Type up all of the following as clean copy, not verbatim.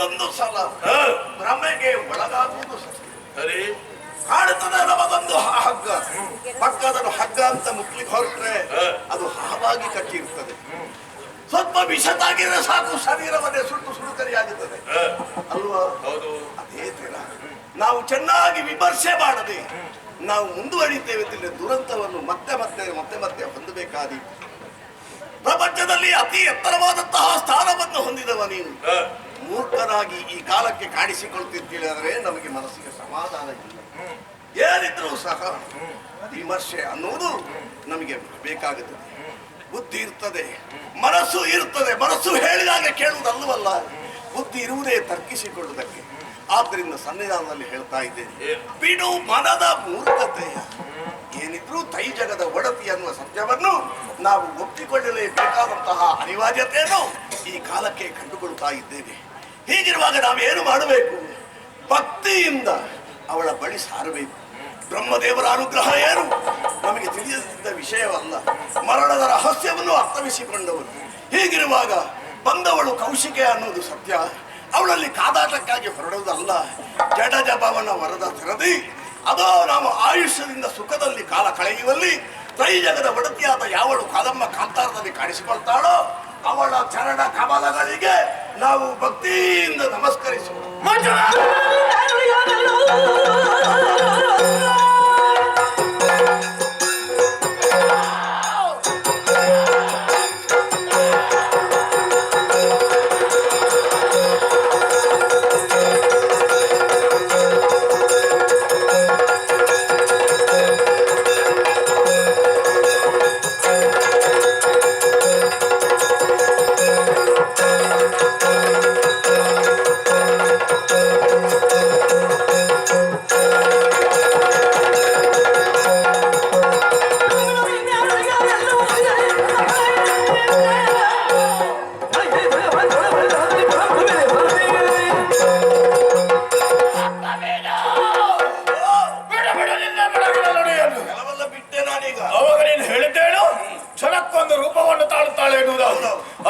ಒಂದೊಂದು ಸಲ ಭ್ರಮೆಗೆ ಒಳಗಾಗುವುದು ಸರಿ. ಕಾಡುತ್ತದೆ ನಮಗೊಂದು ಹಗ್ಗ, ಪಕ್ಕದನ್ನು ಹಗ್ಗ ಅಂತ ಮುಟ್ಲಿಕ್ಕೆ ಹೊರಟ್ರೆ ಅದು ಹಾವಾಗಿ ಕಟ್ಟಿರ್ತದೆ. ಸ್ವಲ್ಪ ವಿಷ ತಾಗಿದ್ರೆ ಸಾಕು, ಶರೀರವನ್ನೇ ಸುಟ್ಟು ಸುಡುಕರಿಯಾಗುತ್ತದೆ ಅಲ್ವಾ? ಅದೇ ತರ ನಾವು ಚೆನ್ನಾಗಿ ವಿಮರ್ಶೆ ಮಾಡದೆ ನಾವು ಮುಂದುವರಿತೇವೆ ಅಂತಂದ್ರೆ ದುರಂತವನ್ನು ಮತ್ತೆ ಮತ್ತೆ ಮತ್ತೆ ಮತ್ತೆ ಹೊಂದಬೇಕಾದಿ. ಪ್ರಪಂಚದಲ್ಲಿ ಅತಿ ಎತ್ತರವಾದಂತಹ ಸ್ಥಾನವನ್ನು ಹೊಂದಿದವ ನೀನು ಮೂರ್ಖರಾಗಿ ಈ ಕಾಲಕ್ಕೆ ಕಾಣಿಸಿಕೊಳ್ತಿದ್ದೇವೆ ನಮಗೆ ಮನಸ್ಸಿಗೆ ಸಮಾಧಾನ ಇಲ್ಲ. ಏನಿದ್ರೂ ಸಹ ವಿಮರ್ಶೆ ಅನ್ನುವುದು ನಮಗೆ ಬೇಕಾಗುತ್ತದೆ. ಬುದ್ಧಿ ಇರ್ತದೆ, ಮನಸ್ಸು ಇರ್ತದೆ. ಮನಸ್ಸು ಹೇಳಿದಾಗ ಕೇಳುವುದಲ್ಲವಲ್ಲ, ಬುದ್ಧಿ ಇರುವುದೇ ತರ್ಕಿಸಿಕೊಳ್ಳುವುದಕ್ಕೆ. ಆದ್ದರಿಂದ ಸನ್ನಿಧಾನದಲ್ಲಿ ಹೇಳ್ತಾ ಇದ್ದೇನೆ, ಬಿಡು ಮನದ ಮೂರ್ಖತೆಯ. ಏನಿದ್ರೂ ತೈಜಗದ ಒಡತಿ ಅನ್ನುವ ಸತ್ಯವನ್ನು ನಾವು ಒಪ್ಪಿಕೊಳ್ಳಲೇಬೇಕಾದಂತಹ ಅನಿವಾರ್ಯತೆಯನ್ನು ಈ ಕಾಲಕ್ಕೆ ಕಂಡುಕೊಳ್ತಾ ಇದ್ದೇವೆ. ಹೀಗಿರುವಾಗ ನಾವೇನು ಮಾಡಬೇಕು? ಭಕ್ತಿಯಿಂದ ಅವಳ ಬಳಿ ಸಾರಬೇಕು. ಬ್ರಹ್ಮದೇವರ ಅನುಗ್ರಹ ಏನು ನಮಗೆ ತಿಳಿಯದಿದ್ದ ವಿಷಯವಲ್ಲ. ಮರಣದ ರಹಸ್ಯವನ್ನು ಅರ್ಥವಿಸಿಕೊಂಡವರು. ಹೀಗಿರುವಾಗ ಬಂದವಳು ಕೌಶಿಕೆ ಅನ್ನೋದು ಸತ್ಯ. ಅವಳಲ್ಲಿ ಕಾದಾಟಕ್ಕಾಗಿ ಹೊರಡುವುದಲ್ಲ. ಜಡಜಭವನ ವರದ ತೆರದಿ ಅದೋ ನಾವು ಆಯುಷ್ಯದಿಂದ ಸುಖದಲ್ಲಿ ಕಾಲ ಕಳೆಯುವಲ್ಲಿ ತ್ರೈಜಗದ ಒಡತಿಯಾದ ಯಾವಳು ಕಾದಮ್ಮ ಕಾಂತಾರದಲ್ಲಿ ಕಾಣಿಸಿಕೊಳ್ತಾಳೋ ಅವಳ ಚರಣ ಕಮಲಗಳಿಗೆ ನಾವು ಭಕ್ತಿಯಿಂದ ನಮಸ್ಕರಿಸುವ.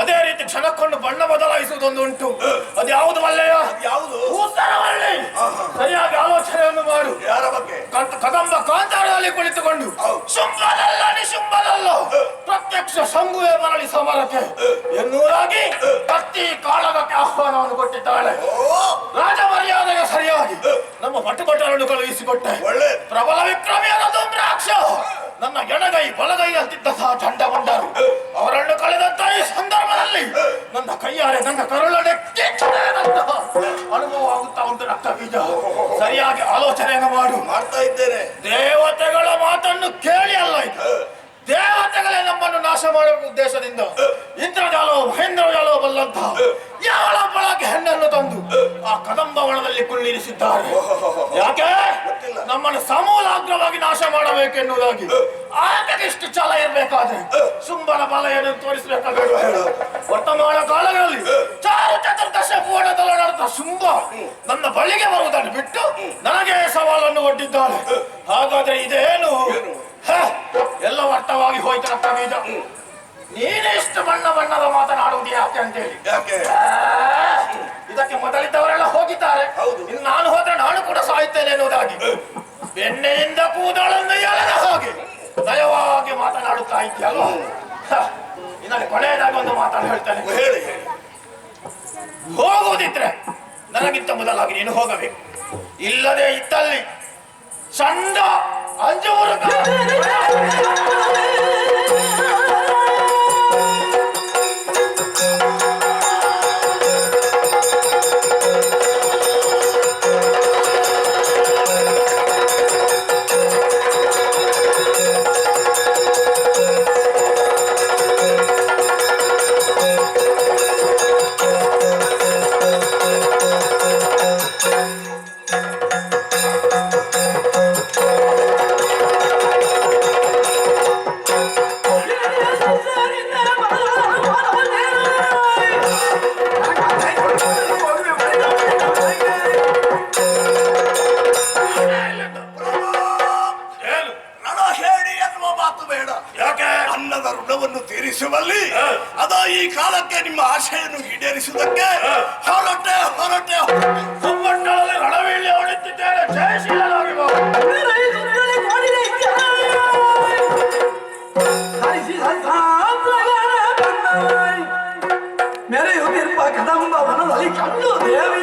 ಅದೇ ರೀತಿ ಕ್ಷಣಕ್ಕೊಂಡು ಬಣ್ಣ ಬದಲಾಯಿಸುವುದೊಂದು ಉಂಟು. ಅದ್ಯಾವುದು ಮಲ್ಲಯ್ಯ? ಯಾವುದು? ಸರಿಯಾಗಿ ಆಲೋಚನೆಯನ್ನು ಮಾಡು. ಯಾರ ಬಗ್ಗೆ? ಕದಂಬ ಕಾಂತಾರದಲ್ಲಿ ಕುಳಿತುಕೊಂಡು ಶುಂಭನಲ್ಲ ನಿಶುಂಭನಲ್ಲ ಪ್ರತ್ಯಕ್ಷ ಶಂಭುವೆ ಮರಳಿ ಸಮರಕ್ಕೆ ಎನ್ನುವುದಾಗಿ ಕತ್ತಿ ಕಾಳಗಕ್ಕೆ ಆಹ್ವಾನವನ್ನು ಕೊಟ್ಟಿದ್ದಾಳೆ. ರಾಜ ಮರ್ಯಾದೆಗೆ ಸರಿಯಾಗಿ ನಮ್ಮ ಪಟುಪಟರನ್ನು ಕಳುಹಿಸಿಕೊಟ್ಟೆ. ಒಳ್ಳೆ ಪ್ರಬಲ ವಿಕ್ರಮಿಯಾದ ದುಂಬ್ರಾಕ್ಷ ನನ್ನ ಎಡಗೈ ಬಲಗೈ ಅಂತಿದ್ದಂತಹ ಚಂಡಮುಂಡರು ಅವರನ್ನು ಕಳೆದಂತ ಈ ಸಂದರ್ಭದಲ್ಲಿ ನನ್ನ ಕೈಯಾರೆ ನನ್ನ ಕರುಳನೆ ಅನುಭವ ಆಗುತ್ತಾ ಉಂಟು. ರಕ್ತ ಬೀಜ ಸರಿಯಾಗಿ ಆಲೋಚನೆಯನ್ನು ಮಾಡ್ತಾ ಇದ್ದೇನೆ. ದೇವತೆಗಳ ಮಾತನ್ನು ಕೇಳಿ ಅಲ್ಲ, ಇದು ದೇವತೆಗಳೇ ನಮ್ಮನ್ನು ನಾಶ ಮಾಡುವ ಉದ್ದೇಶದಿಂದ ಇಂದ್ರಜಾಲವು ಮಹೇಂದ್ರಜಾಲವು ಬಲ್ಲಂತ ಯಾವಳ ಬಳಕೆ ಹೆಣ್ಣನ್ನು ತಂದು ಆ ಕದಂಬವನದಲ್ಲಿ ಕುಳ್ಳಿರಿಸಿದ್ದಾರೆ. ಯಾಕೆ? ನಮ್ಮನ್ನು ಸಮೂಲಾಗ್ರವಾಗಿ ನಾಶ ಮಾಡಬೇಕೆನ್ನುವುದಾಗಿ. ಆಕೆಗೆ ಇಷ್ಟು ಛಲ ಇರಬೇಕಾದ್ರೆ ಶುಂಭನ ಬಲ ಏನು ತೋರಿಸಬೇಕಾಗಬೇಕು. ವರ್ತಮಾನ ಕಾಲಗಳಲ್ಲಿ ಚಾರು ಚತುರ್ದಶ ಪೂರ್ಣದಲ್ಲಿ ನಡೆದ ಶುಂಭ ನನ್ನ ಬಳಿಗೆ ಬರುವುದನ್ನು ಬಿಟ್ಟು ನನಗೆ ಸವಾಲನ್ನು ಒಡ್ಡಿದ್ದಾಳೆ. ಹಾಗಾದ್ರೆ ಇದೇನು? ಎಲ್ಲ ಅರ್ಥವಾಗಿ ಹೋಯ್ತು. ರಕ್ತ ಬೀಜ ನೀನೇ ಇಷ್ಟು ಬಣ್ಣ ಬಣ್ಣದ ಮಾತನಾಡುವುದು ಯಾಕೆ ಅಂತೇಳಿ. ಇದಕ್ಕೆ ಮೊದಲಿದ್ದವರೆಲ್ಲ ಹೋಗಿದ್ದಾರೆ. ಇನ್ನು ನಾನು ಹೋದ್ರೆ ನಾನು ಕೂಡ ಸಾಯುತ್ತೇನೆ ಎನ್ನುವುದಾಗಿ ಬೆಣ್ಣೆಯಿಂದ ಕೂದಳನ್ನು ಎಳೆದ ಹಾಗೆ ನಯವಾಗಿ ಮಾತನಾಡುತ್ತಾ ಇದ್ದೀಯಲ್ವ. ಇನ್ನಲ್ಲಿ ಕೊನೆಯದಾಗಿ ಒಂದು ಮಾತನ್ನು ಹೇಳ್ತಾನೆ. ಹೇಳಿ. ಹೋಗುವುದಿದ್ರೆ ನನಗಿಂತ ಮೊದಲಾಗಿ ನೀನು ಹೋಗಬೇಕು. ಇಲ್ಲದೆ ಇದ್ದಲ್ಲಿ ಚಂದ ಅಂಜೂರು ಈ ಕಣ್ಣು ದೇವಿ